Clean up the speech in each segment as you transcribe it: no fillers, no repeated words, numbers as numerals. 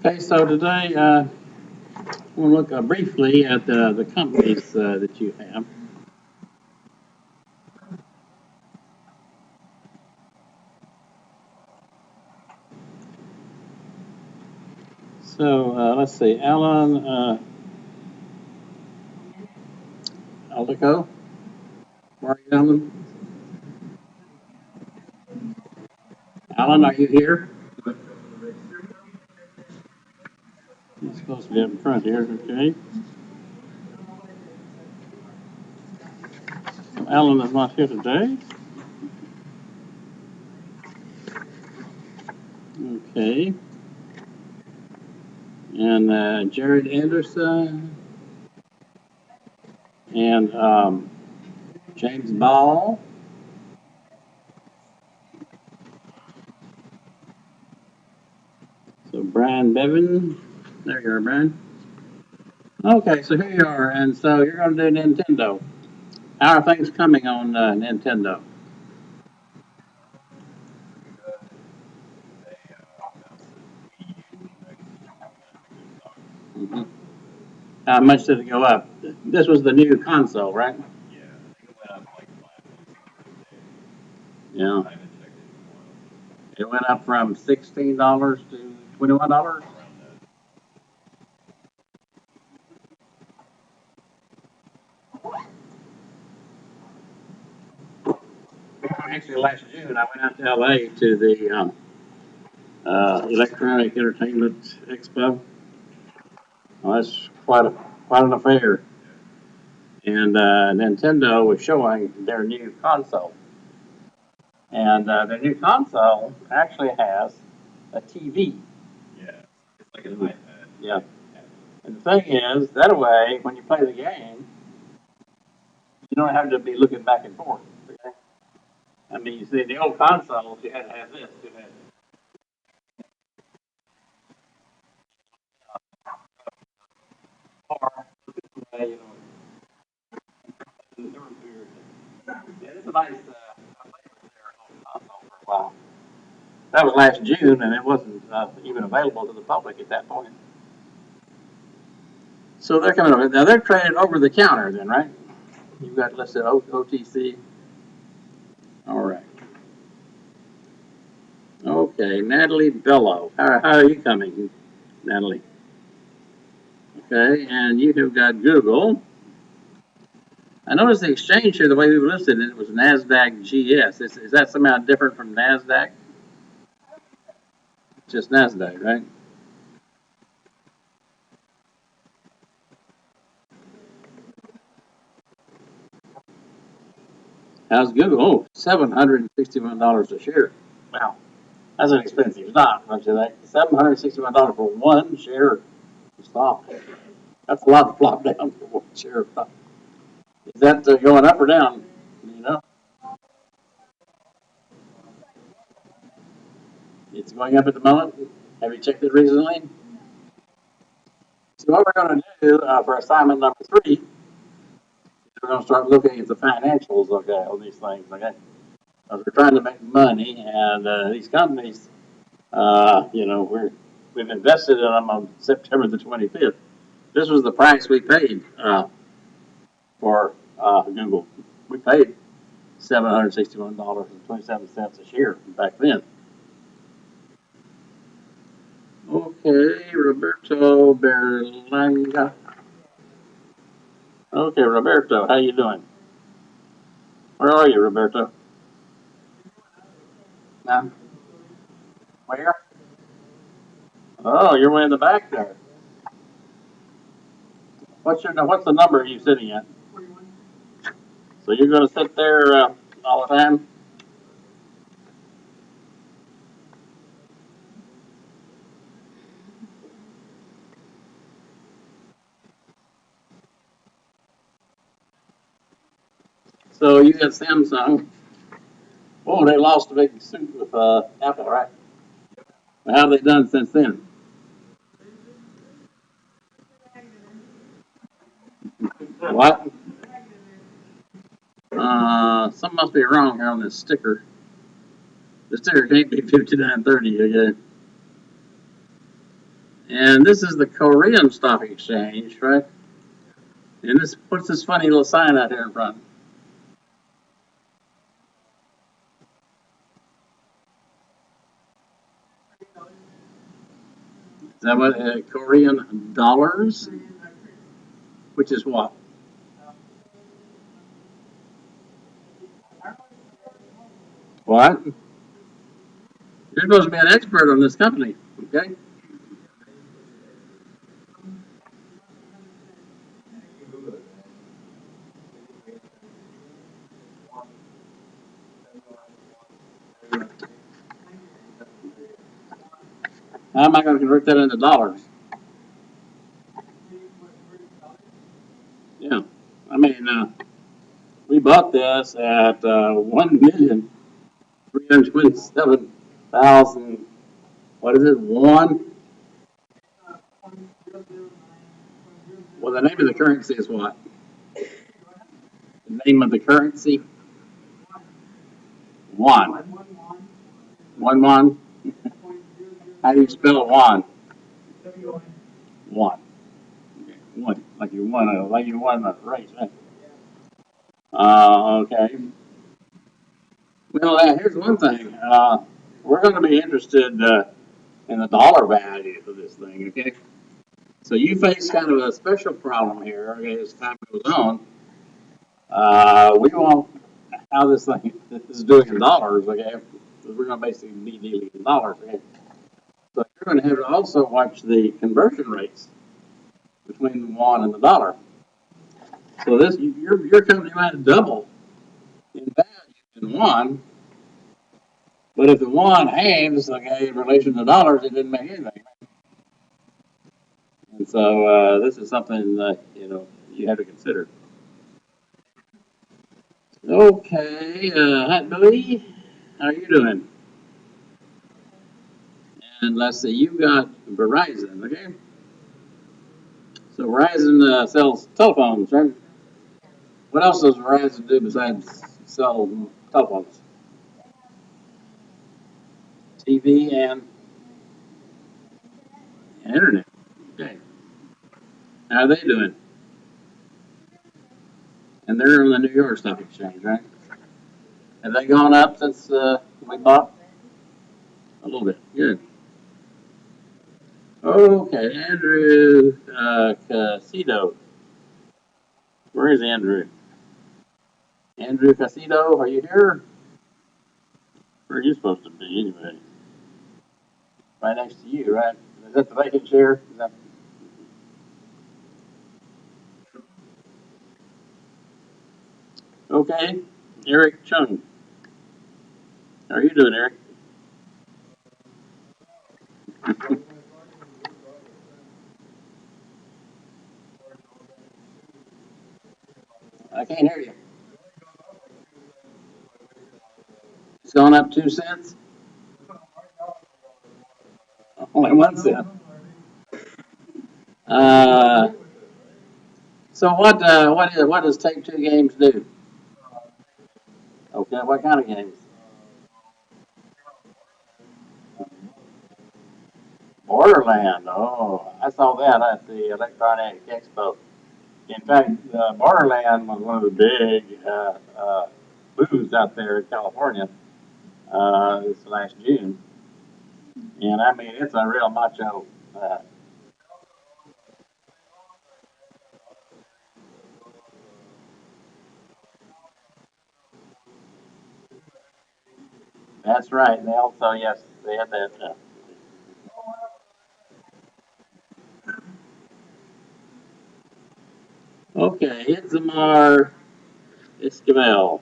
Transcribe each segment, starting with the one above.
Okay, so today we'll look briefly at the companies that you have. So let's see, Alan Alico, where are you, Alan? Alan, are you here? He's supposed to be up in front here, okay. So Alan is not here today. Okay. And Jared Anderson and James Ball. So Brian Bevan. There you are, Brian. Okay, so here you are, and so you're going to do Nintendo. How are things coming on Nintendo? Hmm. How much did it go up? This was the new console, right? Yeah. It went up from $16 to $21. Actually, last June I went out to LA to the Electronic Entertainment Expo. Well, that's quite an affair. And Nintendo was showing their new console. And the new console actually has a TV. Yeah. And the thing is, that way, when you play the game, you don't have to be looking back and forth. Okay? I mean, you see, the old consoles, you had to have this. You had far, you know, yeah, it's a nice. I played with their old console for a while. That was last June, and it wasn't even available to the public at that point. So they're coming over. Now they're trading over the counter, then, right? You've got listed OTC. All right. Okay, Natalie Bello. How are you coming, Natalie? Okay, and you have got Google. I noticed the exchange here, the way we listed it, was NASDAQ GS. Is that somehow different from NASDAQ? Just NASDAQ, right? How's Google? Oh, $761 a share. Wow, that's an expensive stock, don't you think? $761 for one share of stock. That's a lot to flop down for one share of stock. Is that going up or down? Do you know? It's going up at the moment. Have you checked it recently? So what we're going to do for assignment number 3, we're going to start looking at the financials, okay, on these things, okay? Because we're trying to make money, and these companies, we've invested in them on September the 25th. This was the price we paid for Google. We paid $761.27 a share back then. Okay, Roberto Berlanga. Okay, Roberto, how you doing? Where are you, Roberto? Now, where? Oh, you're way in the back there. What's the number you sitting at? So you're going to sit there all the time? So you got Samsung. Oh, they lost a big suit with Apple, right? How have they done since then? What? Something must be wrong here on this sticker. The sticker can't be 5930 again. And this is the Korean Stock Exchange, right? And this what's this funny little sign out here in front? Is that what Korean dollars? Which is what? What? You're supposed to be an expert on this company, okay? How am I going to convert that into dollars? Yeah, I mean, we bought this at 1,327,000. What is it? One. Well, the name of the currency is what? The name of the currency? One. One. How do you spell one? One. Okay. One. Like you won a race, right? Okay. Well, here's one thing. We're going to be interested in the dollar value of this thing, okay? So you face kind of a special problem here, okay, as time goes on. We want how this thing is doing in dollars, okay? Because we're going to basically be dealing in dollars, okay? So you're going to have to also watch the conversion rates between the one and the dollar. So this your company might double in value in one, but if the one halves, okay, in relation to dollars, it didn't make anything. And so this is something that you have to consider. Okay, Hot Billy, how are you doing? And let's see, you got Verizon, okay? So Verizon sells telephones, right? What else does Verizon do besides sell telephones? TV and internet. Okay. How are they doing? And they're on the New York Stock Exchange, right? Have they gone up since we bought? A little bit. Good. Okay, Andrew Casido. Where is Andrew? Andrew Casido, are you here? Where are you supposed to be anyway? Right next to you, right? Is that the vacant chair? Is that... Okay. Eric Chung. How are you doing, Eric? I can't hear you. It's gone up 2 cents. Only 1 cent. Uh, so what does Take Two Games do? Okay, what kind of games? Borderland. Oh, I saw that at the Electronic Expo. In fact, Borderland was one of the big booths out there in California this last June, and I mean it's a real macho. Uh, that's right. They also yes they had that. Okay, Itzamar Esquivel.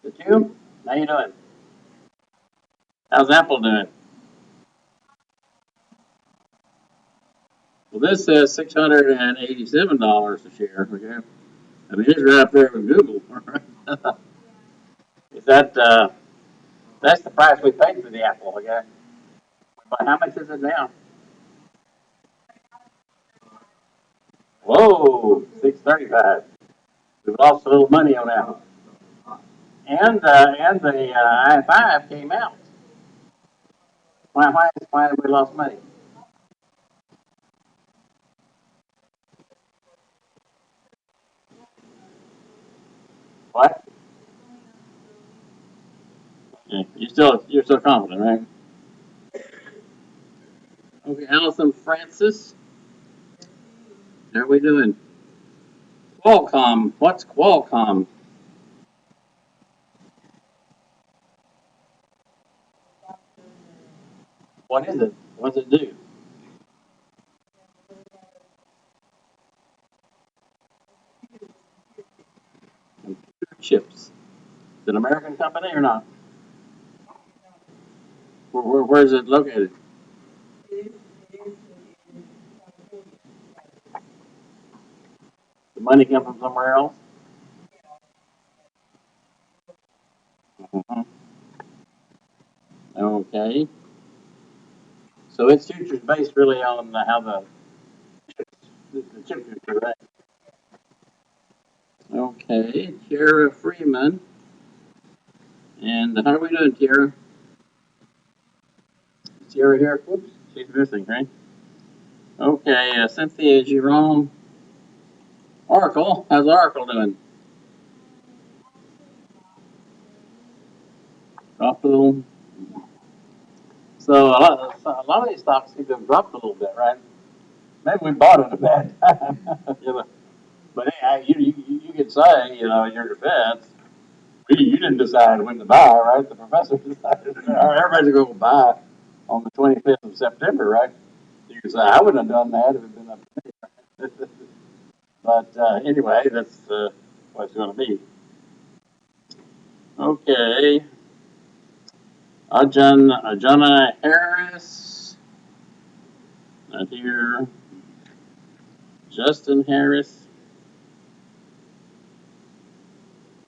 Is it you? How you doing? How's Apple doing? Well, this says $687 a share. Okay, I mean it's right up there with Google. Is that that's the price we paid for the Apple? Okay, but how much is it now? Whoa, 635. We've lost a little money on that. And the i5 came out. Why have we lost money? What? Yeah, you're still confident, right? Okay, Allison Francis, how are we doing? Qualcomm. What's Qualcomm? What is it? What does it do? Computer chips. Is it an American company or not? Where is it located? The money come from somewhere else? Mhm. Okay. So its future is based really on how the chip future, right? Okay. Tara Freeman. And how are we doing, Tara? Is Tara here? Whoops. She's missing, right? Okay. Cynthia Giron. Oracle. How's Oracle doing? Dropped a little. So a lot of these stocks seem to have dropped a little bit, right? Maybe we bought it at a bad time. You know, but hey, you could say, in your defense, you didn't decide when to buy, right? The professor decided. Everybody's going to buy on the 25th of September, right? You could say, I wouldn't have done that if it had been up to me. But anyway, that's what it's going to be. Okay. Ajana Harris, not here. Justin Harris,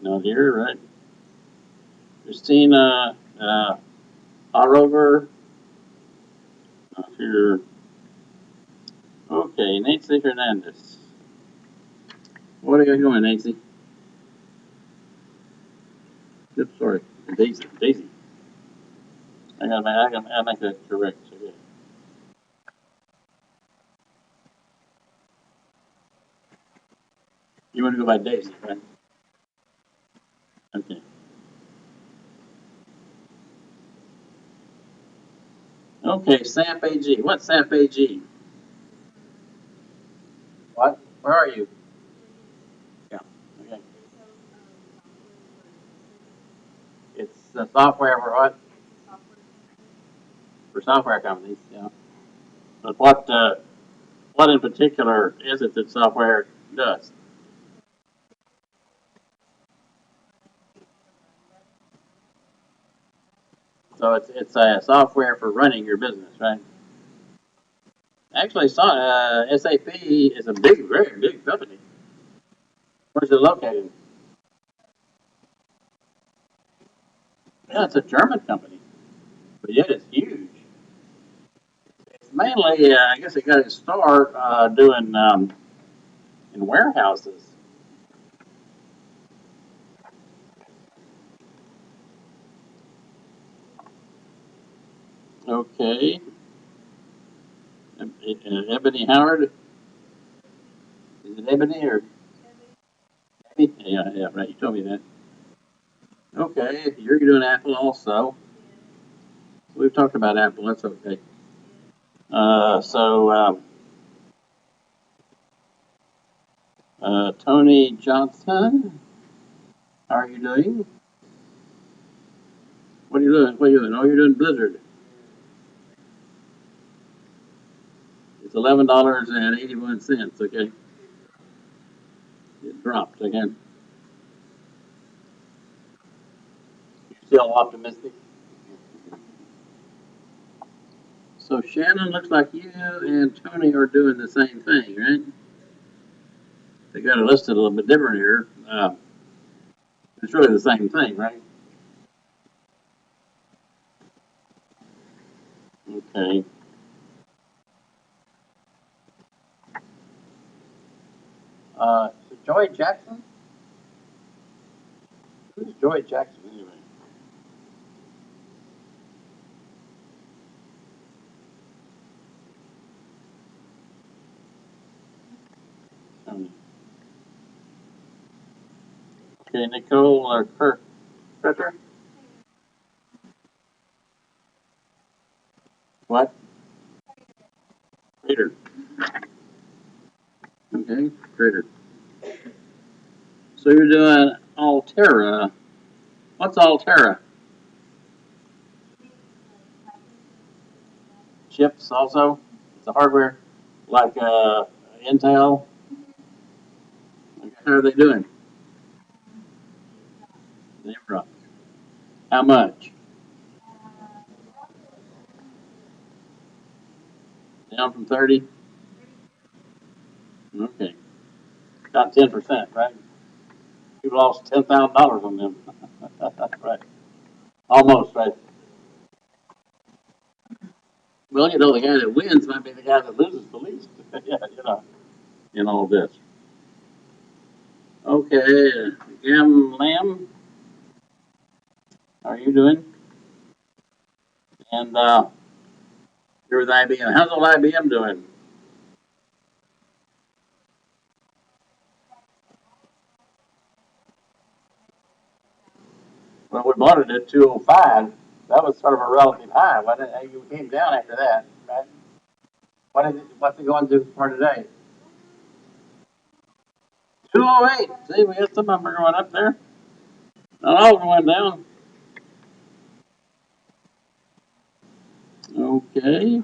not here, right? Christina Harover, not here. Okay, Nancy Hernandez. What are you doing, Nancy? Oops, sorry, Daisy. Daisy. I gotta make that correct. So, yeah. You want to go by Daisy, right? Okay. Okay, SAP AG. What's SAP AG? What? Where are you? Yeah. Okay. It's the software for what? For software companies. Yeah. But what in particular is it that software does? So it's a software for running your business, right? Actually, SAP is a big, very big company. Where's it located? Yeah, it's a German company, but yet it's huge. It's mainly, I guess, it got its start doing in warehouses. Okay, Ebony Howard. Is it Ebony or Ebony? Yeah, yeah, right. You told me that. Okay, you're doing Apple also. We've talked about Apple. That's okay. Tony Johnson, how are you doing? What are you doing? What are you doing? Oh, you're doing Blizzard. It's $11.81. Okay, it dropped again. You're still optimistic. So Shannon, looks like you and Tony are doing the same thing, right? They got it listed a little bit different here. It's really the same thing, right? Okay. So Joy Jackson. Who's Joy Jackson anyway? Okay, Nicole Carter. What? Trader. Okay, trader. So you're doing Altera. What's Altera? Chips also? It's a hardware like Intel. How are they doing? They dropped. How much? Down from 30? Okay. About 10%, right? You lost $10,000 on them. Right. Almost, right? Well, you know, the guy that wins might be the guy that loses the least. Yeah, in all this. Okay, Jim Lamb, how are you doing? And you're with IBM. How's old IBM doing? Well, we bought it at 205. That was sort of a relative high. You came down after that, right? What's it going to for today? 208. See, we got some of them are going up there. Not all of them went down. Okay.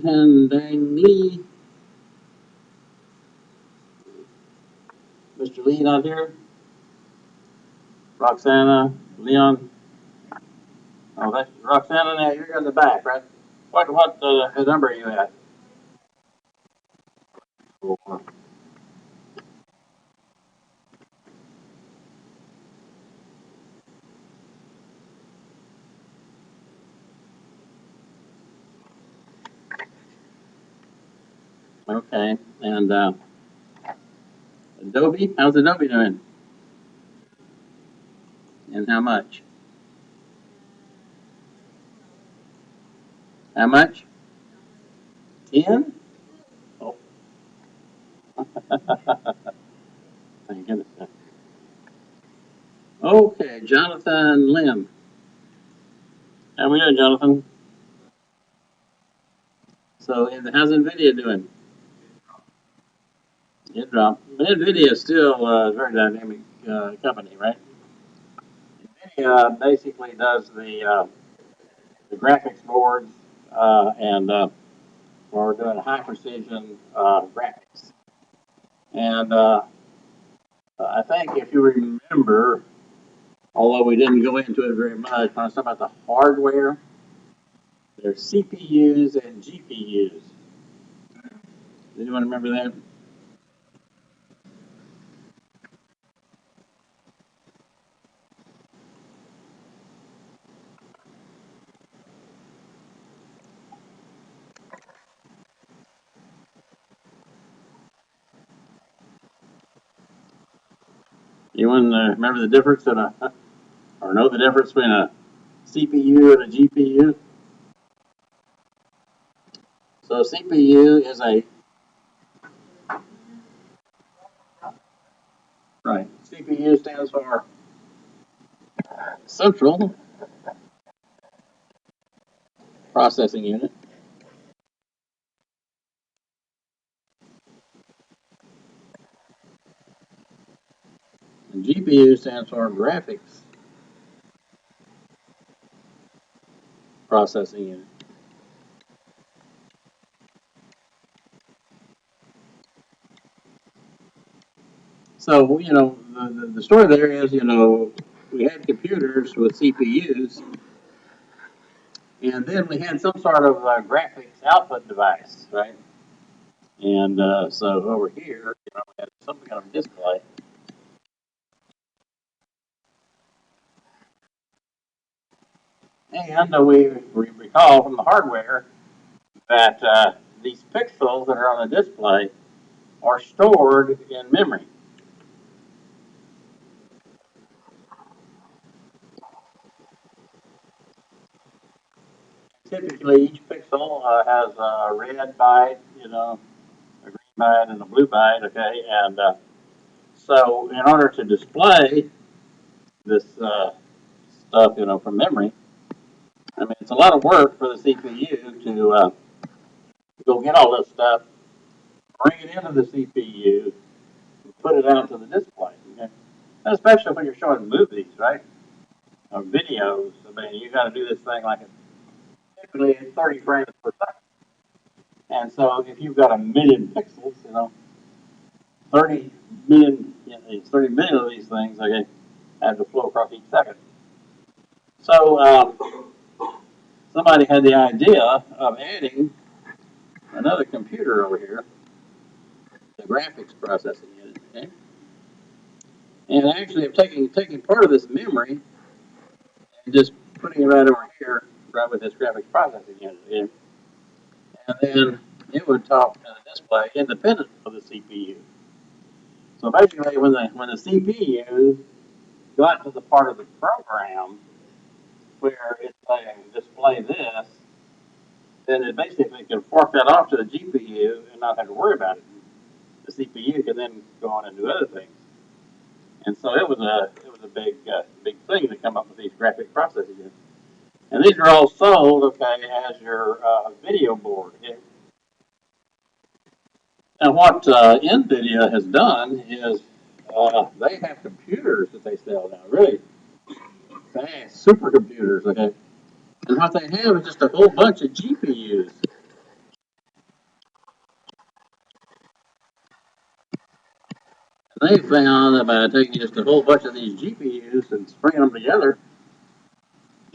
Ken Dang Lee. Mr. Lee not here. Roxana, Leon. Oh, that's Roxana. Now you're in the back, right? What number are you at? Okay. And Adobe, how's Adobe doing? And how much? How much? 10? Oh. Thank goodness. Okay, Jonathan Lim. How we doing, Jonathan? So, how's NVIDIA doing? It dropped. But NVIDIA is still a very dynamic company, right? NVIDIA basically does the graphics boards and we're doing high precision graphics. And I think if you remember, although we didn't go into it very much, when I was talking about the hardware, there's CPUs and GPUs. Does anyone remember that? Anyone remember the difference or know the difference between a CPU and a GPU? So a CPU is right. CPU stands for Central Processing Unit, and GPU stands for Graphics Processing Unit. So the story there is we had computers with CPUs, and then we had some sort of graphics output device, right? And so over here, we had some kind of display. And we recall from the hardware that these pixels that are on the display are stored in memory. Typically, each pixel has a red byte, a green byte and a blue byte, okay? And so in order to display this stuff, from memory, I mean, it's a lot of work for the CPU to go get all this stuff, bring it into the CPU, and put it out to the display, okay? And especially when you're showing movies, right? Or videos. I mean, you got to do this thing like typically 30 frames per second. And so if you've got a million pixels, 30 million, it's 30 million of these things, okay, have to flow across each second. So somebody had the idea of adding another computer over here, the graphics processing unit, okay? And actually, of taking part of this memory and just putting it right over here, right with this graphics processing unit, okay? And then it would talk to the display independent of the CPU. So basically, when the CPU got to the part of the program where it's saying display this, then it basically can fork that off to the GPU and not have to worry about it. The CPU can then go on and do other things. And so it was a big thing to come up with these graphic processing units. And these are all sold, okay, as your video board. Okay? And what NVIDIA has done is they have computers that they sell now, really fast supercomputers, okay? And what they have is just a whole bunch of GPUs. They found that by taking just a whole bunch of these GPUs and stringing them together,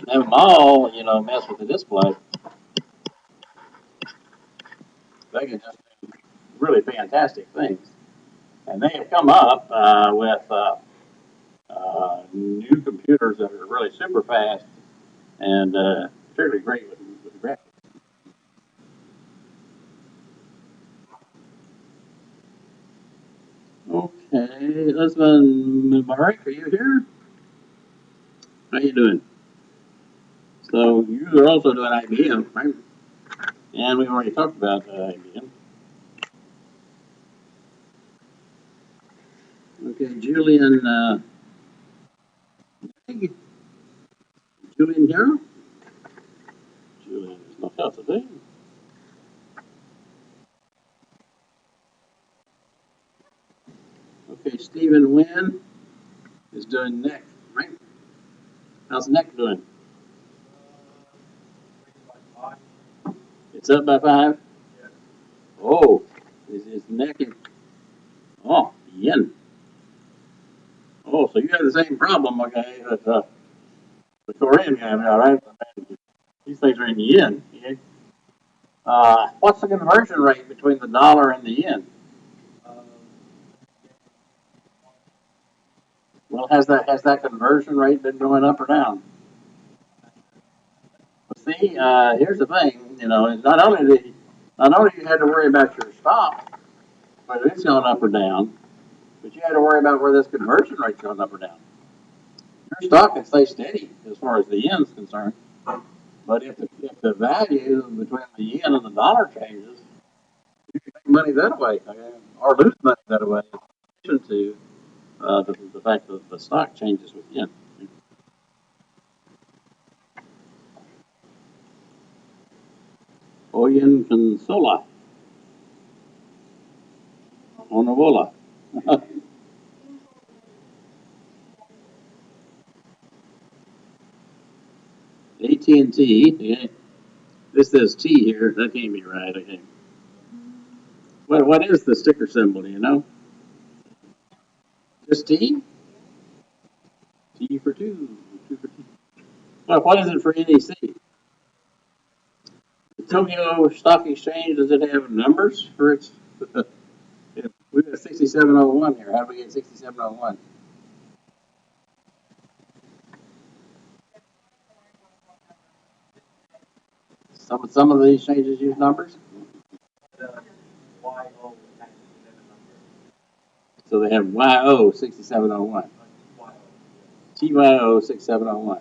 and have them all, mess with the display, they can just do really fantastic things. And they have come up with new computers that are really super fast and particularly great with graphics. Okay, husband Mubarak, are you here? How you doing? So you are also doing IBM, right? And we've already talked about IBM. Okay, Julian, Julian here? Julian is not out today. Okay, Stephen Wynn is doing neck, right? How's neck doing? It's up by 5? Oh, it's neck and, oh, yen. Oh, so you have the same problem, okay, that the Korean guy, all right? These things are in yen. Okay? What's the conversion rate between the dollar and the yen? Well, has that conversion rate been going up or down? Well, see, here's the thing. Not only you had to worry about your stock, whether it's going up or down, but you had to worry about where this conversion rate's going up or down. Your stock can stay steady as far as the yen's concerned, but if the value between the yen and the dollar changes, you can make money that way, okay? Or lose money that way, in addition to the fact that the stock changes with yen. Oyen Consola, Onovola. AT&T, okay. This says T here, that can't be right, okay. What is the sticker symbol, do you know? Just T? T for two, two for T. What is it for NEC? The Tokyo Stock Exchange, does it have numbers for its? We've got 6701 here. How do we get 6701? Some of these exchanges use numbers. So they have YO 6701. TYO 6701.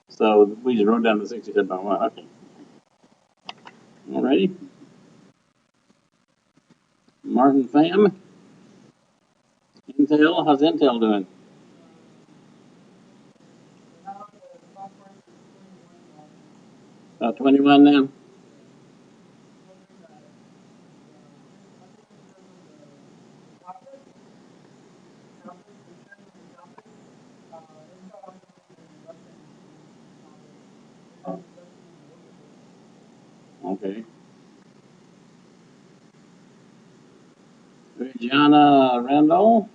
So we just wrote down the 6701. Okay. Alrighty. Martin Pham, Intel. How's Intel doing? 21 now. Okay. Gianna Randall.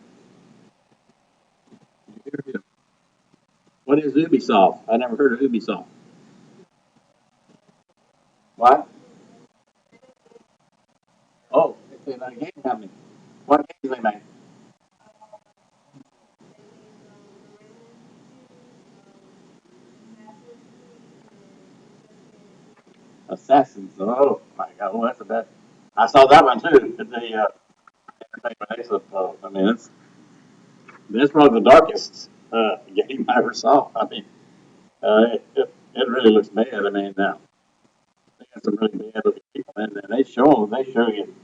What is Ubisoft? I never heard of Ubisoft. What? Oh, it's a game company. What games they make? Assassins. Oh my God, well, that's a bad. I saw that one too. The I mean, that's probably the darkest game I ever saw. I mean, it really looks bad. I mean, now they got some really bad looking people in there. They show you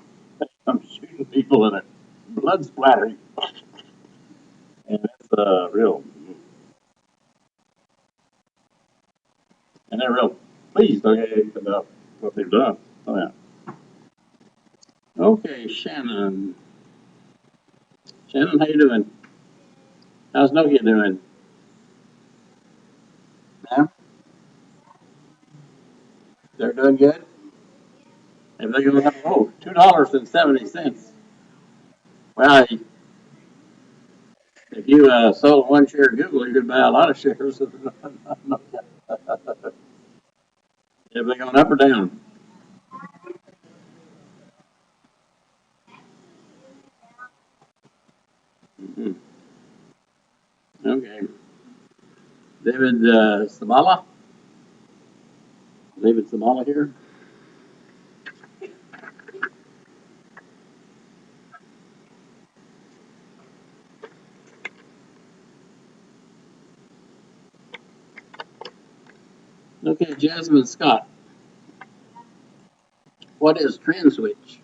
them shooting people and it blood splattering, and it's real. And they're real pleased, okay, about what they've done. Oh yeah. Okay, Shannon. Shannon, how you doing? How's Nokia doing? Yeah, they're doing good. If they go up, oh, $2.70. Well, if you sold one share of Google, you could buy a lot of shares of Nokia. If they going up or down? Mm-hmm. Okay. David Samala. David Samala here. Okay, Jasmine Scott. What is TransSwitch?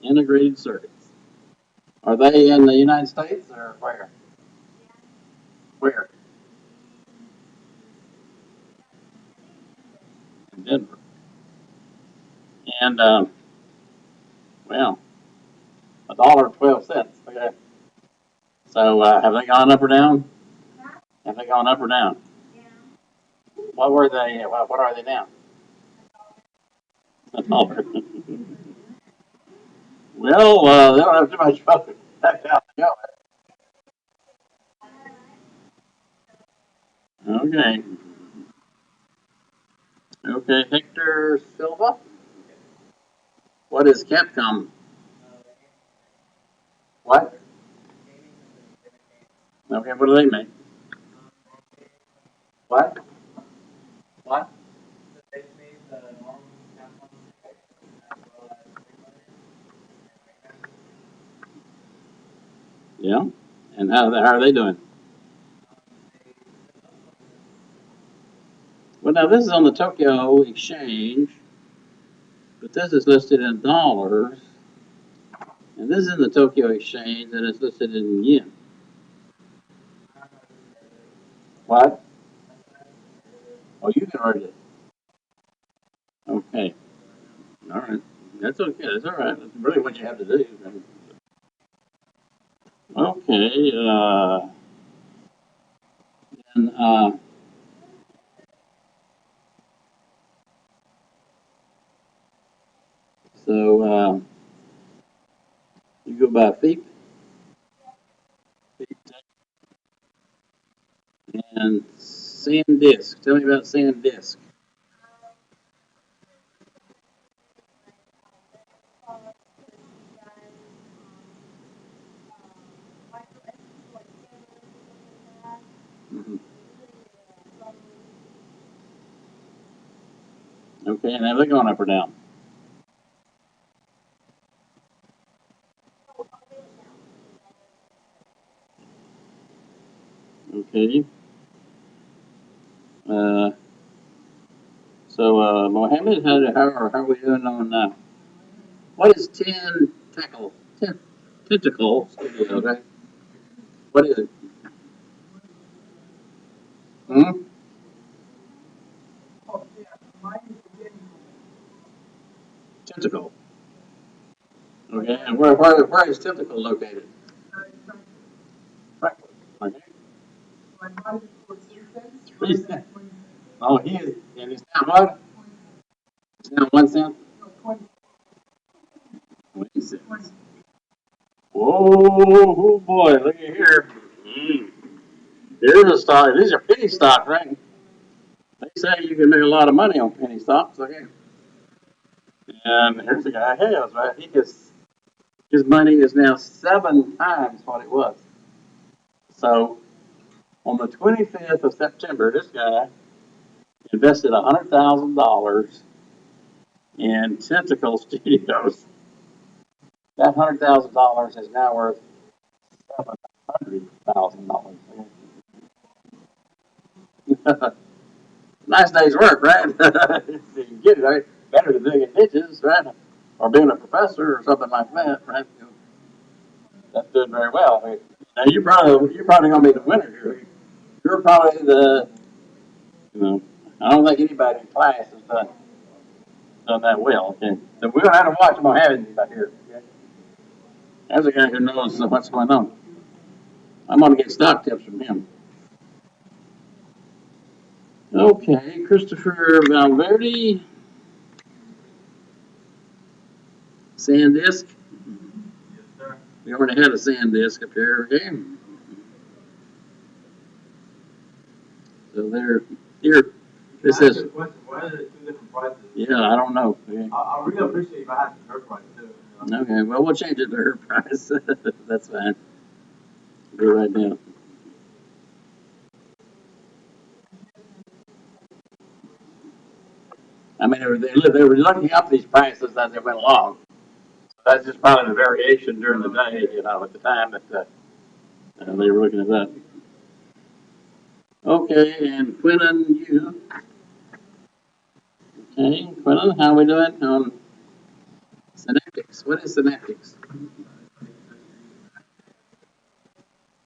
Integrated circuits. Are they in the United States or where? Where? In Denver. And well, $1.12. Okay. So have they gone up or down? Have they gone up or down? What were they? What are they now? $1. Well, they don't have too much fun. That's how they go. Okay. Okay, Hector Silva. What is Capcom? What? Okay, what do they make? What? What? Yeah. And how are they doing? Well, now this is on the Tokyo Exchange, but this is listed in dollars, and this is in the Tokyo Exchange, and it's listed in yen. What? Oh, you can write it. Okay. All right. That's okay. That's all right. That's really what you have to do. Okay. And so you go by feet and SanDisk. Tell me about SanDisk. Mm-hmm. Okay. And have they gone up or down? Okay. Uh, So, Mohammed, how are we doing on, what is tentacle studio, right? What is it? Hmm? Tentacle. Okay, and where is tentacle located? Right. Okay. 3 cents. Oh, he is, and it's now what? It's now 1 cent? 20 cents. Whoa, oh boy, look at here. Mm. Here's a stock. These are penny stocks, right? They say you can make a lot of money on penny stocks. Okay. And here's the guy has, right? His money is now 7 times what it was. So on the 25th of September, this guy invested $100,000 in Tentacle Studios. That $100,000 is now worth $700,000. Nice day's work, right? You can get it, right? Better than digging ditches, right? Or being a professor or something like that, right? That's doing very well. Now you're probably gonna be the winner here. You're probably I don't think anybody in class has done that well. Okay, so we're gonna have to watch him on having back here. Okay? As a guy who knows what's going on, I'm gonna get stock tips from him. Okay, Christopher Valverde, SanDisk. We already had a SanDisk up here. Okay, so there, here. This is. Why is it two different prices? Yeah, I don't know. Okay. I really appreciate if I had her price too. Okay, well, we'll change it to her price. That's fine. Do it right now. I mean, they were looking up these prices as they went along. So that's just probably the variation during the day, at the time that they were looking at that. Okay, and Quinlan, you. Okay, Quinlan, how are we doing on synaptics? What is synaptics?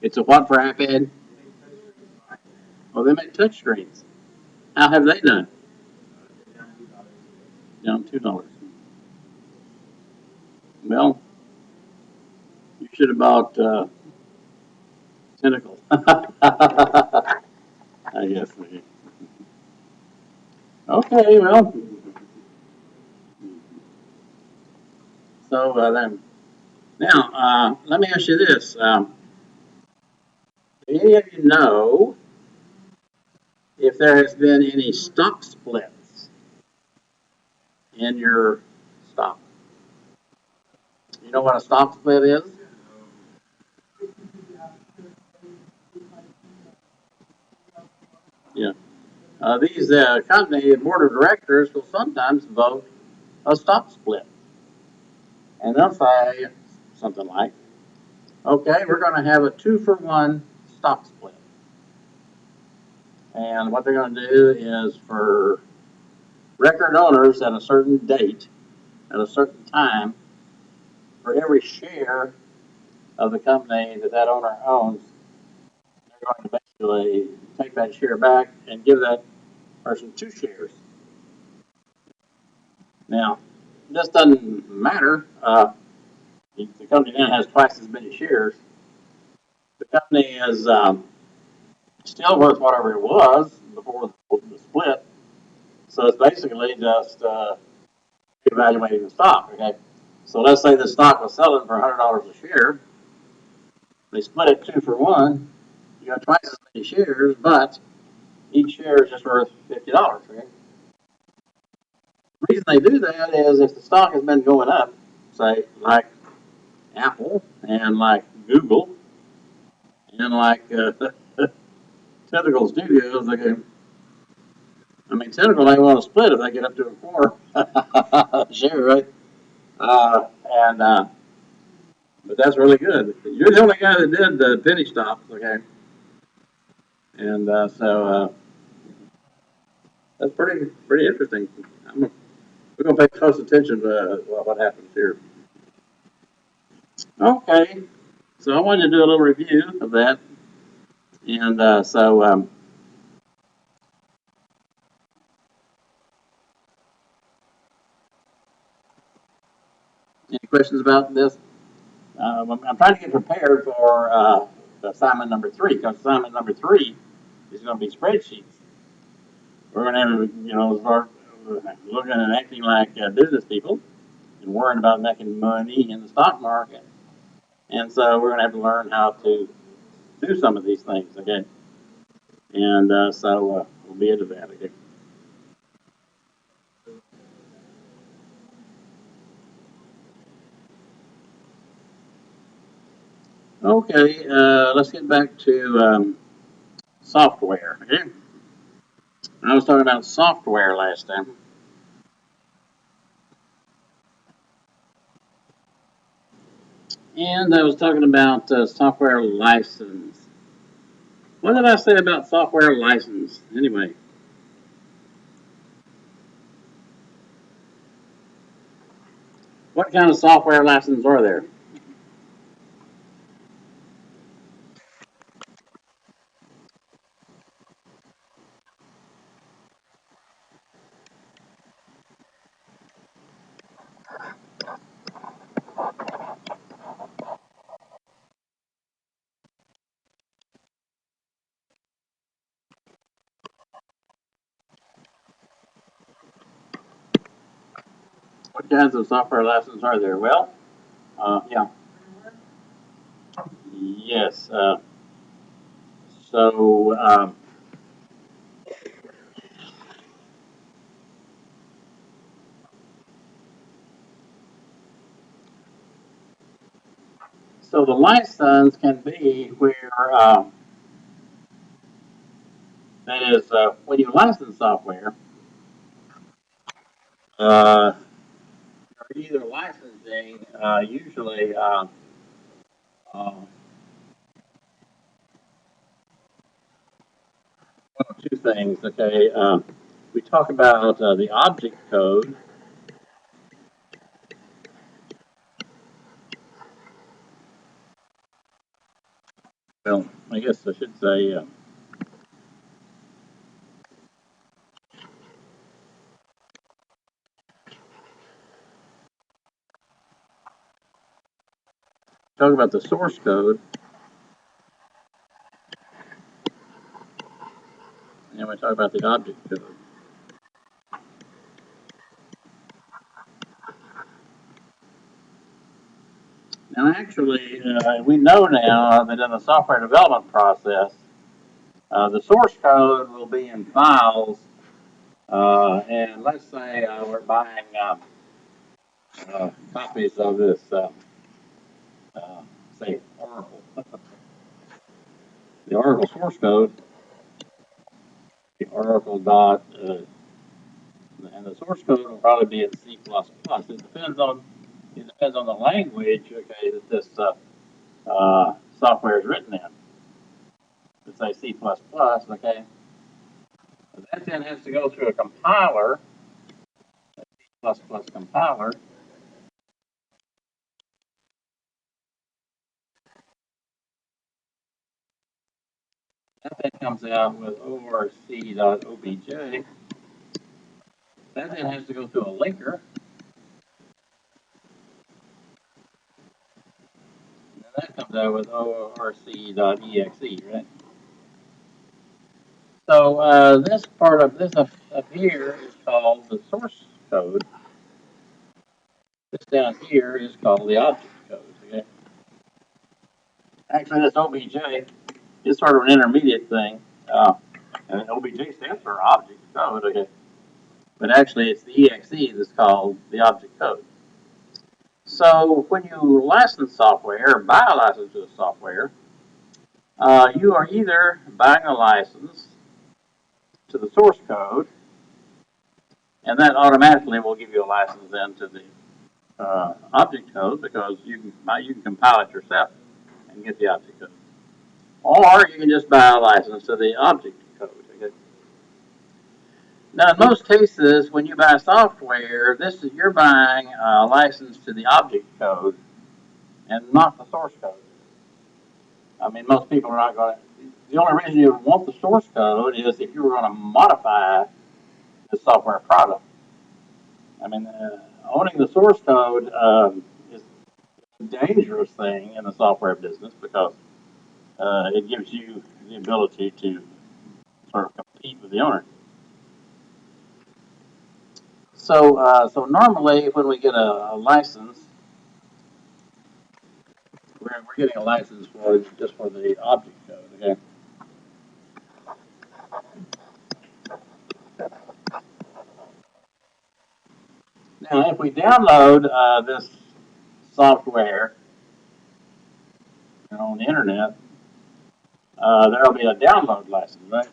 It's a what for iPad? Oh, they make touch screens. How have they done? Down $2. Well, you should have bought Tentacle. I guess. Okay, well, so then now let me ask you this: do any of you know if there has been any stock splits in your stock? You know what a stock split is? Yeah. These company board of directors will sometimes vote a stock split, and they'll say something like, "Okay, we're going to have a 2-for-1 stock split." And what they're going to do is for record owners at a certain date, at a certain time, for every share of the company that owner owns, they're going to basically take that share back and give that person 2 shares. Now, this doesn't matter. The company now has twice as many shares. The company is still worth whatever it was before the split. So it's basically just evaluating the stock. Okay, so let's say the stock was selling for $100 a share. They split it 2-for-1. You got twice as many shares, but each share is just worth $50. Okay? The reason they do that is if the stock has been going up, say like Apple and like Google and like Tentacle Studios, Tentacle they want to split if they get up to a 4 share, right? And but that's really good. You're the only guy that did the penny stocks, okay? And That's pretty interesting. We're gonna pay close attention to what happens here. Okay, so I wanted to do a little review of that, and any questions about this? I'm trying to get prepared for assignment number three, because assignment number three is going to be spreadsheets. We're going to have to, start looking and acting like business people and worrying about making money in the stock market. And so we're going to have to learn how to do some of these things, okay? And we'll be into that, okay? Okay, let's get back to software, okay? I was talking about software last time. And I was talking about software license. What did I say about software license? Anyway, what kind of software license are there? What kinds of software license are there? Well, yeah, yes. So, um, so the license can be where that is when you license software, uh, you're either licensing usually one of two things. Okay, we talk about the object code. Well, I guess I should say. Talk about the source code, and we talk about the object code. Now, actually, we know now that in the software development process, the source code will be in files, and let's say we're buying copies of this, uh, say, Oracle. The Oracle source code, the Oracle dot, and the source code will probably be in C++. It depends on the language, okay, that this software is written in. Let's say C++, okay. But that then has to go through a compiler, a C++ compiler. That then comes out with orc.obj. That then has to go through a linker. And that comes out with orc.exe, right? So this part of this up here is called the source code. This down here is called the object code. Okay? Actually, this obj is sort of an intermediate thing. And obj stands for object code. Okay? But actually, it's the exe that's called the object code. So when you license software or buy a license to a software, you are either buying a license to the source code, and that automatically will give you a license then to the object code because you can compile it yourself and get the object code. Or you can just buy a license to the object code. Okay? Now, in most cases, when you buy software, you're buying a license to the object code and not the source code. I mean, most people are not going to. The only reason you want the source code is if you were going to modify the software product. I mean, owning the source code is a dangerous thing in the software business because it gives you the ability to sort of compete with the owner. So normally when we get a license, we're getting a license for just for the object code. Okay. Now, if we download this software on the internet, there'll be a download license, right?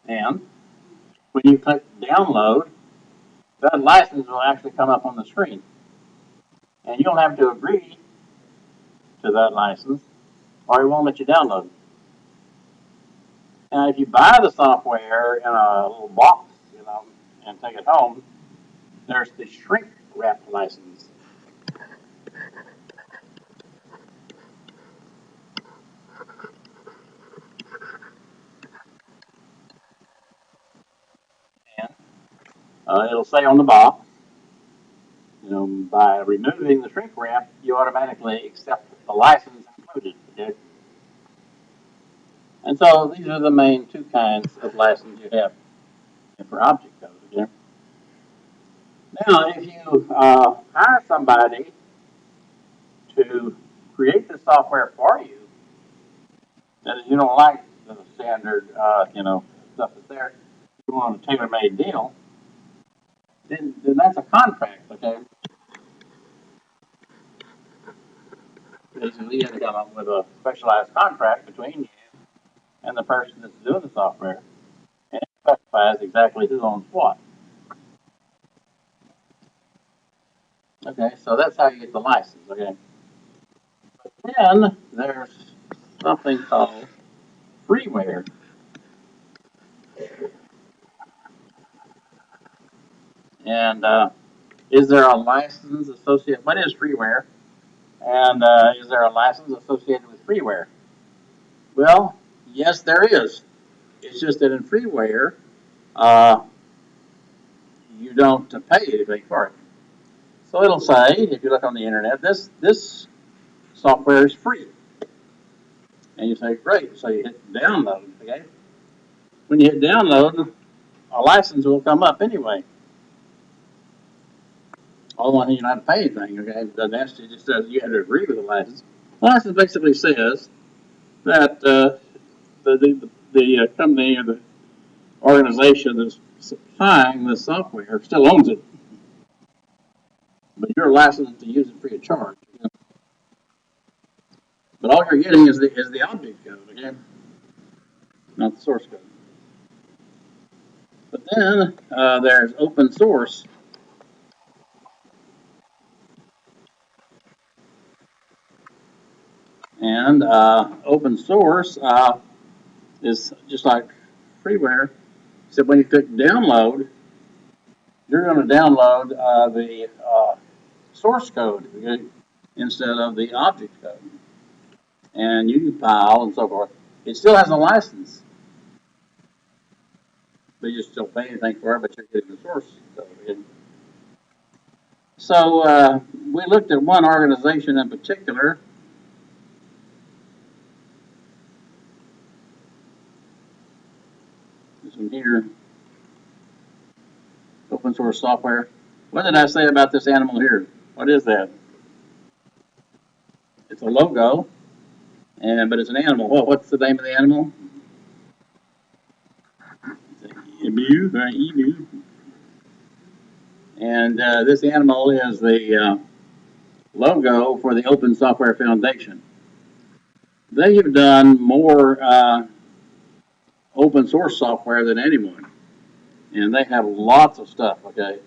And when you click download, that license will actually come up on the screen. And you'll have to agree to that license or it won't let you download. Now, if you buy the software in a little box, and take it home, there's the shrink wrap license. And it'll say on the box, by removing the shrink wrap, you automatically accept the license included. Okay? And so these are the main two kinds of license you have for object code. Okay? Now, if you hire somebody to create the software for you, that you don't like the standard, stuff that's there, you want a tailor-made deal, then that's a contract. Okay? Basically, you have to come up with a specialized contract between you and the person that's doing the software, and it specifies exactly who owns what. Okay, so that's how you get the license. Okay, then there's something called freeware, and is there a license associated? What is freeware? And is there a license associated with freeware? Well, yes, there is. It's just that in freeware, uh, you don't pay anything for it. So it'll say, if you look on the internet, this software is free. And you say, great. So you hit download. Okay. When you hit download, a license will come up anyway. Although you don't have to pay anything. Okay. It doesn't ask you, it just says you have to agree with the license. The license basically says that the company or the organization that's supplying the software still owns it, but you're licensed to use it free of charge. But all you're getting is the object code, okay, not the source code. But then there's open source, and open source is just like freeware. So when you click download, you're going to download the source code, okay, instead of the object code, and you can file and so forth. It still has a license, but you still pay anything for it, but you're getting the source code. Okay? So we looked at one organization in particular. This one here, open source software. What did I say about this animal here? What is that? It's a logo, but it's an animal. What's the name of the animal? It's an emu, right? Emu. And this animal is the logo for the Open Software Foundation. They have done more open source software than anyone, and they have lots of stuff. Okay,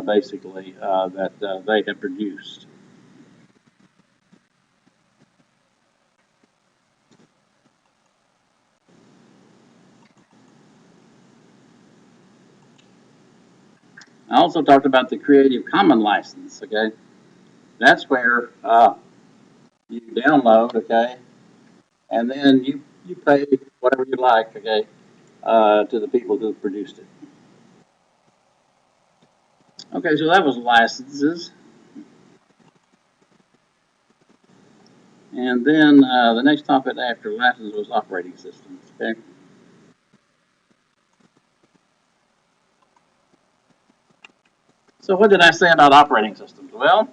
basically that they have produced. I also talked about the Creative Commons license, okay? That's where you download, okay, and then you pay whatever you like, okay, to the people who produced it. Okay, so that was licenses. And then the next topic after license was operating systems, okay? So what did I say about operating systems? Well,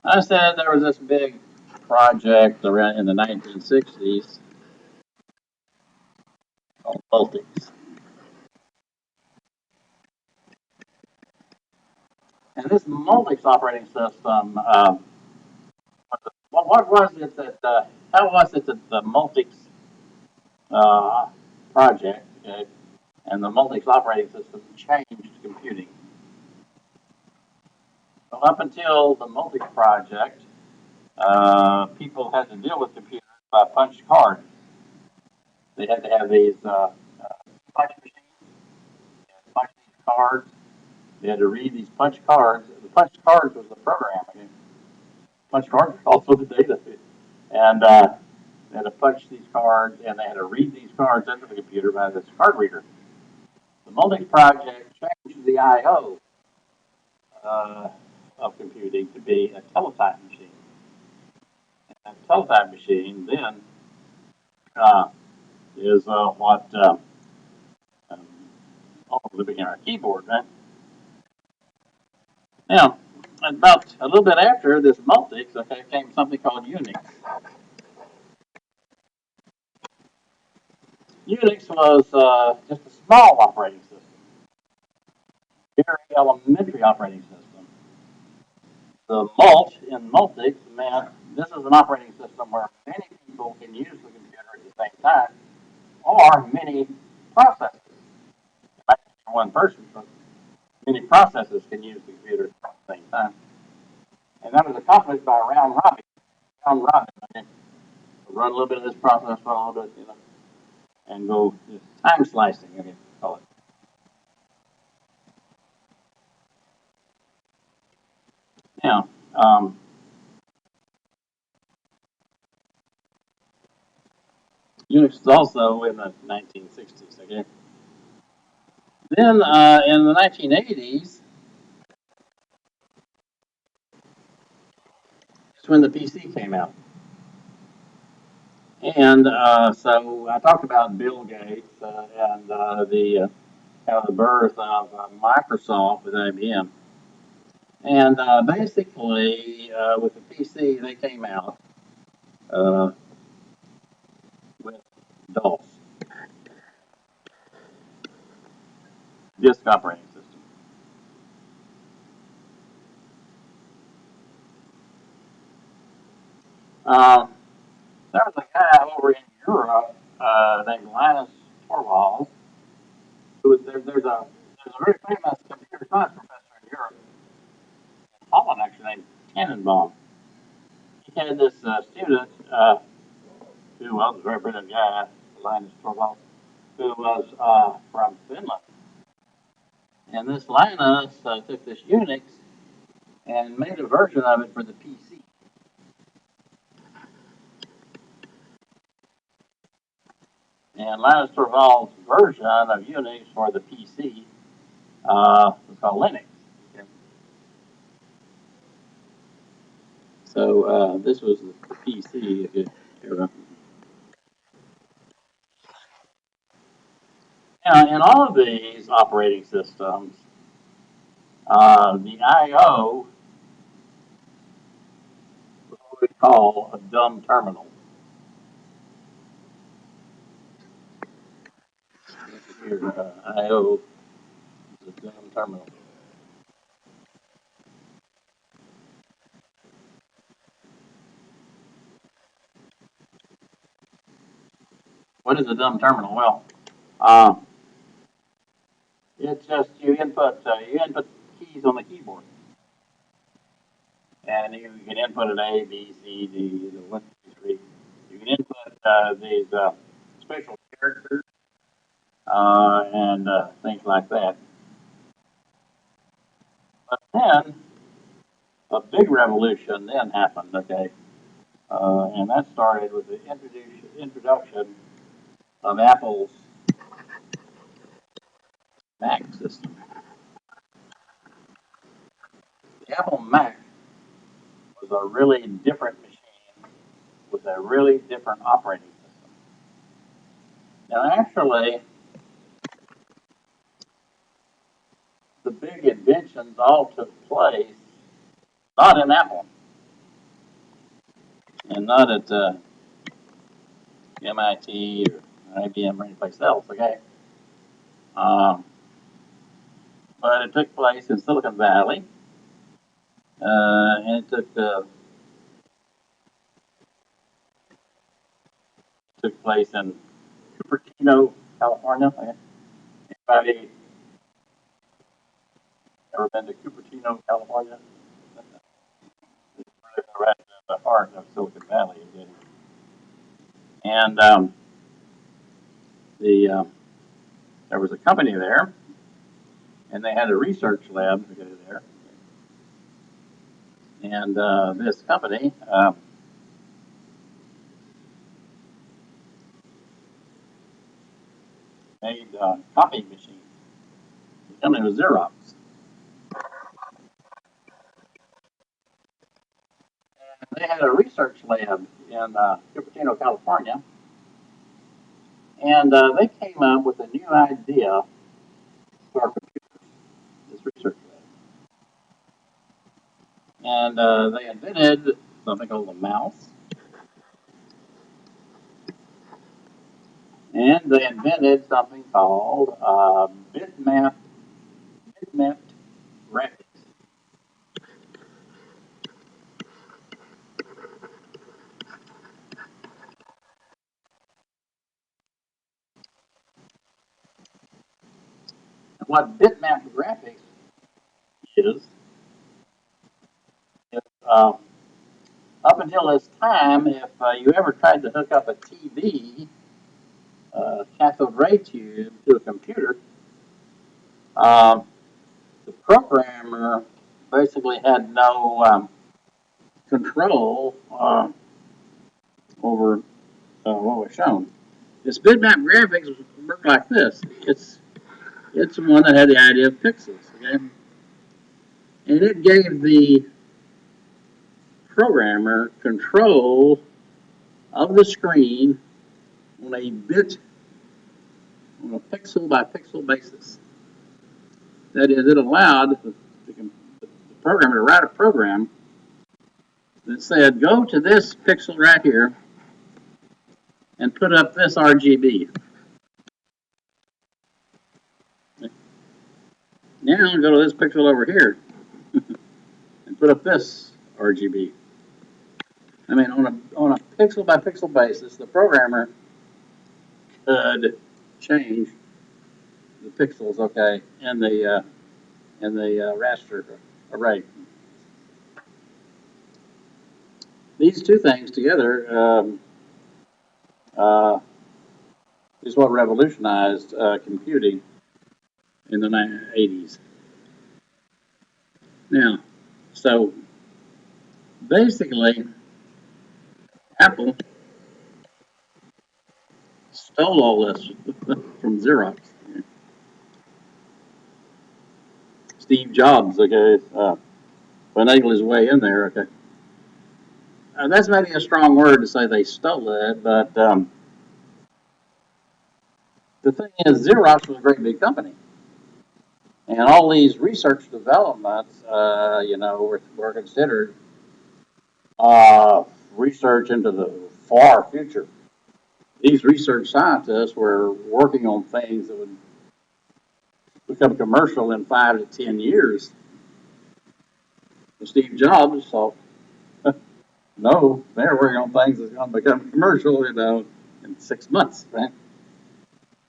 I said there was this big project around in the 1960s called Multics. And this Multics operating system, what was it that, how was it that the Multics uh, project, okay, and the Multics operating system changed computing? Well, up until the Multics project, people had to deal with computers by punch cards. They had to have these punch machines, punch these cards. They had to read these punch cards. The punch cards was the programming. Punch cards were also the data. And they had to punch these cards, and they had to read these cards into the computer by this card reader. The Multics project changed the I/O uh, of computing to be a teletype machine. And a teletype machine then uh, is what um, ultimately became our keyboard, right? Now, about a little bit after this Multics, okay, came something called Unix. Unix was just a small operating system, very elementary operating system. The mult in Multics meant this is an operating system where many people can use the computer at the same time, or many processes. It might be one person, but many processes can use the computer at the same time. And that was accomplished by a round robin. Round robin. Okay? Run a little bit of this process, run a little bit, and go time slicing, okay, call it. Now, Unix is also in the 1960s, okay? Then in the 1980s, is when the PC came out. And so I talked about Bill Gates and kind of the birth of Microsoft with IBM. And basically, with the PC, they came out uh, with DOS, disk operating system. Um, there was a guy over in Europe named Linus Torvalds, who was there's a very famous computer science professor in Europe, in Holland actually, named Tannenbaum. He had this student who was a very brilliant guy, Linus Torvalds, who was from Finland. And this Linus took this Unix and made a version of it for the PC. And Linus Torvalds' version of Unix for the PC was called Linux. Okay. So this was the PC. Now, in all of these operating systems, the I/O was what we call a dumb terminal. Here, I/O is a dumb terminal. What is a dumb terminal? Well, uh, it's just you input keys on the keyboard, and you can input an A, B, C, D, 1, 2, 3. You can input these special characters and things like that. Then a big revolution then happened, okay? And that started with the introduction of Apple's Mac system. The Apple Mac was a really different machine with a really different operating system. Now, actually, the big inventions all took place not in Apple and not at MIT or IBM or anyplace else, okay? Um, but it took place in Silicon Valley, and it took place in Cupertino, California. Okay? Anybody ever been to Cupertino, California? It's right in the heart of Silicon Valley. Okay? And the there was a company there, and they had a research lab to go there. And this company made copy machines. The company was Xerox. And they had a research lab in Cupertino, California, and they came up with a new idea for this research lab. And they invented something called a mouse, and they invented something called bitmap graphics. And what bitmap graphics is, is up until this time, if you ever tried to hook up a TV cathode ray tube to a computer, um, the programmer basically had no control over what was shown. This bitmap graphics worked like this. It's the one that had the idea of pixels, okay? And it gave the programmer control of the screen on a bit, on a pixel by pixel basis. That is, it allowed the programmer to write a program that said, go to this pixel right here and put up this RGB. Now go to this pixel over here and put up this RGB. I mean, on a pixel by pixel basis, the programmer could change the pixels, okay, in the raster array. These two things together uh, is what revolutionized computing in the 80s. Now, so basically, Apple stole all this from Xerox. Steve Jobs, okay, finagled his way in there. Okay, that's maybe a strong word to say they stole it, but the thing is, Xerox was a great big company, and all these research developments, were considered uh, research into the far future. These research scientists were working on things that would become commercial in 5 to 10 years. And Steve Jobs thought, no, they're working on things that's going to become commercial, in 6 months, right?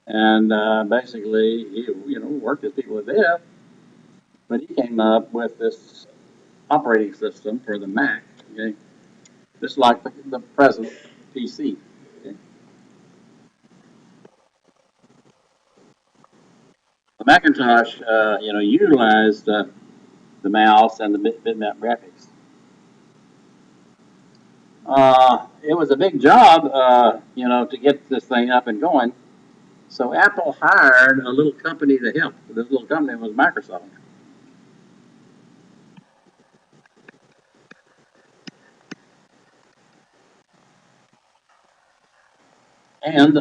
And basically, he, worked his people to death, but he came up with this operating system for the Mac, okay? Just like the present PC. Okay? The Macintosh, utilized the mouse and the bitmap graphics. It was a big job, to get this thing up and going. So Apple hired a little company to help. This little company was Microsoft. And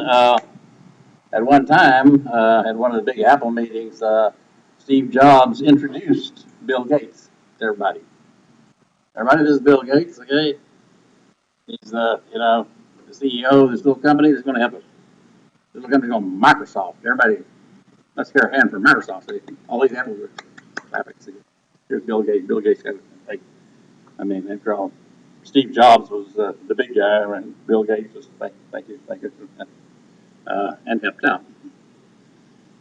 at one time, at one of the big Apple meetings, Steve Jobs introduced Bill Gates to everybody. Everybody, this is Bill Gates, okay? He's, the CEO of this little company that's going to help us. This little company called Microsoft. Everybody, let's hear a hand for Microsoft. See? All these Apple graphics. Here's Bill Gates. Bill Gates got like, after all, Steve Jobs was the big guy, and Bill Gates was thank you, and helped out.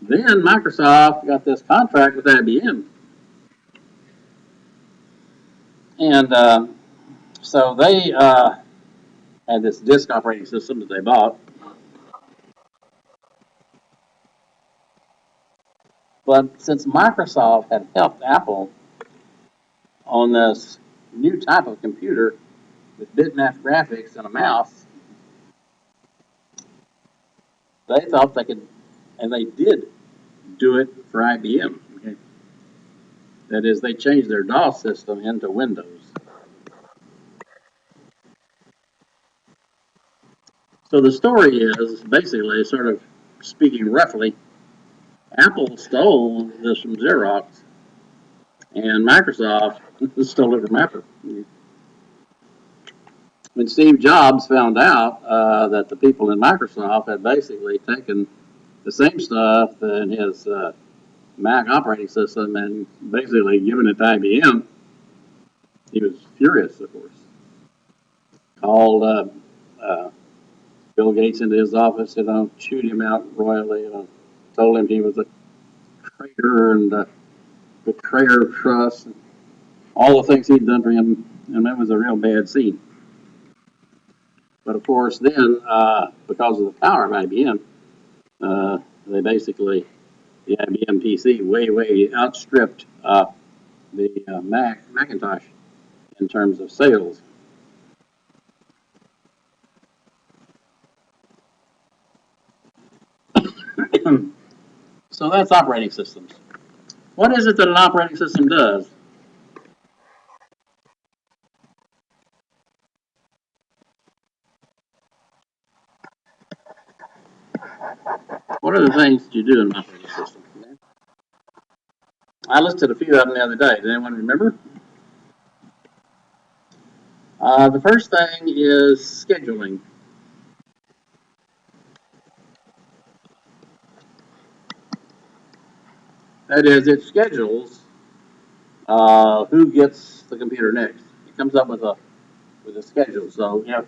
Then Microsoft got this contract with IBM, and so they had this disk operating system that they bought. But since Microsoft had helped Apple on this new type of computer with bitmap graphics and a mouse, they thought they could, and they did do it for IBM. Okay? That is, they changed their DOS system into Windows. So the story is basically, sort of speaking roughly, Apple stole this from Xerox, and Microsoft stole it from Apple. When Steve Jobs found out that the people in Microsoft had basically taken the same stuff in his Mac operating system and basically given it to IBM, he was furious, of course. Called Bill Gates into his office, chewed him out royally, told him he was a traitor and a betrayer of trust, and all the things he'd done for him, and that was a real bad scene. But of course, then, because of the power of IBM, they basically, the IBM PC way outstripped the Macintosh in terms of sales. So that's operating systems. What is it that an operating system does? What are the things that you do in an operating system? I listed a few of them the other day. Does anyone remember? The first thing is scheduling. That is, it schedules who gets the computer next. It comes up with a schedule. So if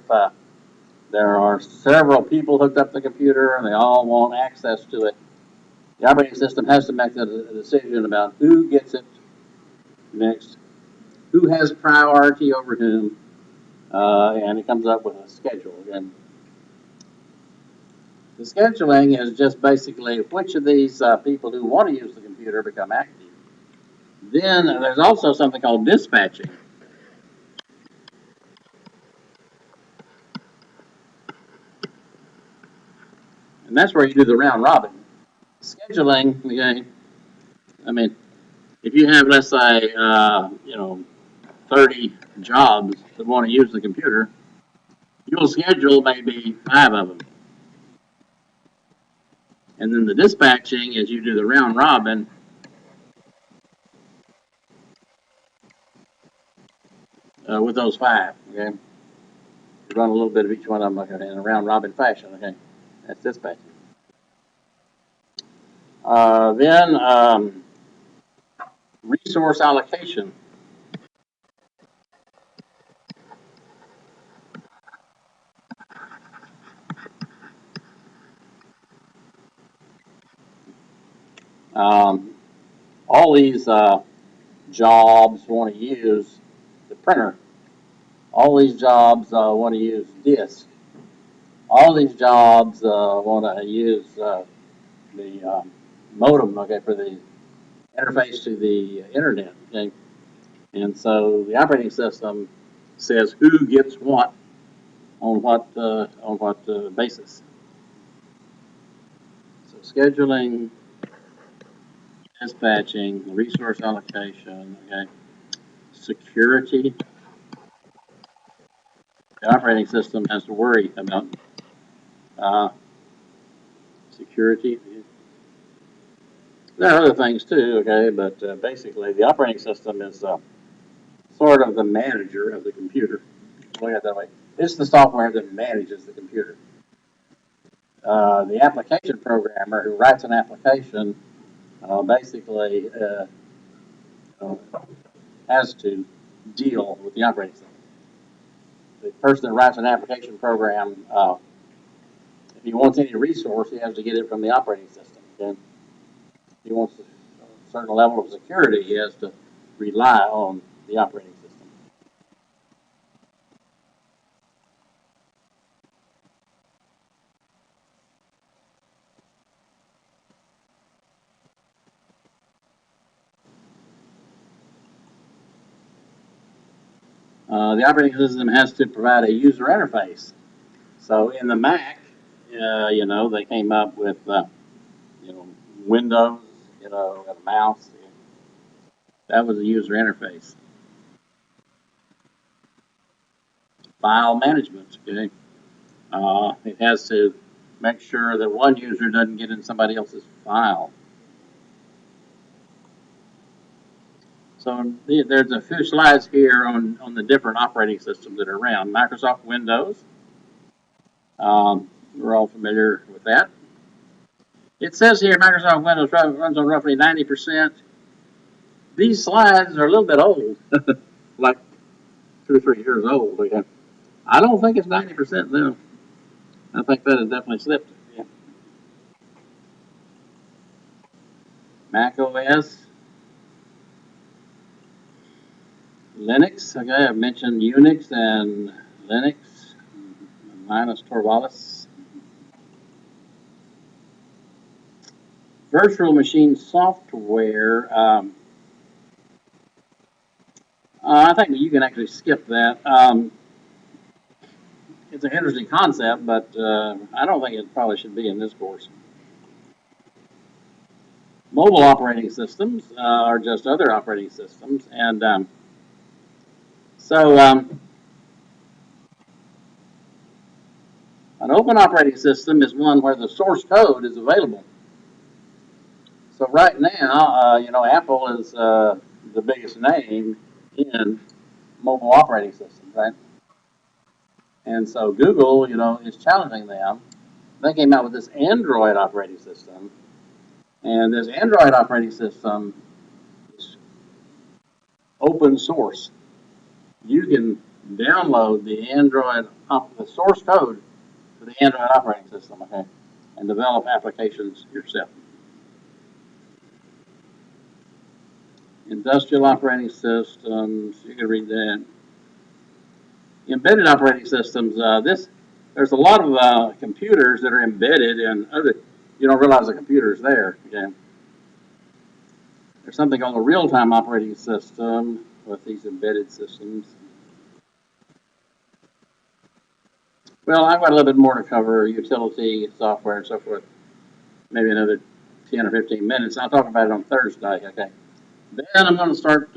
there are several people hooked up to the computer and they all want access to it, the operating system has to make a decision about who gets it next, who has priority over whom, and it comes up with a schedule. And the scheduling is just basically which of these people who want to use the computer become active. Then there's also something called dispatching. And that's where you do the round robin. Scheduling, okay, I mean, if you have, let's say, 30 jobs that want to use the computer, you'll schedule maybe 5 of them. And then the dispatching is you do the round robin. With those 5, okay? You run a little bit of each one of them in a round robin fashion, okay? That's dispatching. Then resource allocation. Um, all these jobs want to use the printer. All these jobs want to use disk. All these jobs want to use the modem, okay, for the interface to the internet. Okay, And so the operating system says who gets what on what basis. So scheduling, dispatching, resource allocation, okay, security. The operating system has to worry about uh, security. There are other things too, okay, but basically the operating system is sort of the manager of the computer. Look at it that way. It's the software that manages the computer. The application programmer who writes an application basically uh, has to deal with the operating system. The person that writes an application program, if he wants any resource, he has to get it from the operating system. Okay? If he wants a certain level of security, he has to rely on the operating system. The operating system has to provide a user interface. So in the Mac, they came up with, you know, Windows, a mouse. That was the user interface. File management, okay? It has to make sure that one user doesn't get in somebody else's file. So there's a few slides here on the different operating systems that are around. Microsoft Windows, we're all familiar with that. It says here Microsoft Windows runs on roughly 90%. These slides are a little bit old, like 2 or 3 years old. Again. I don't think it's 90% though. I think that has definitely slipped. Yeah. Mac OS, Linux. Okay, I've mentioned Unix and Linux, Linus Torvalds. Virtual machine software. I think you can actually skip that. It's an interesting concept, but I don't think it probably should be in this course. Mobile operating systems are just other operating systems, and so an open operating system is one where the source code is available. So right now, Apple is the biggest name in mobile operating systems, right? And so Google, is challenging them. They came out with this Android operating system, and this Android operating system is open source. You can download the source code for the Android operating system, okay, and develop applications yourself. Industrial operating systems, you can read that. Embedded operating systems, there's a lot of computers that are embedded in other, you don't realize the computer is there, okay. There's something called a real-time operating system with these embedded systems. Well, I've got a little bit more to cover, utility, software, and so forth. Maybe another 10 or 15 minutes. I'll talk about it on Thursday, okay? Then I'm going to start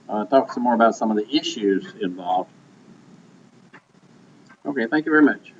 talking some more about some of the issues involved. Okay, thank you very much.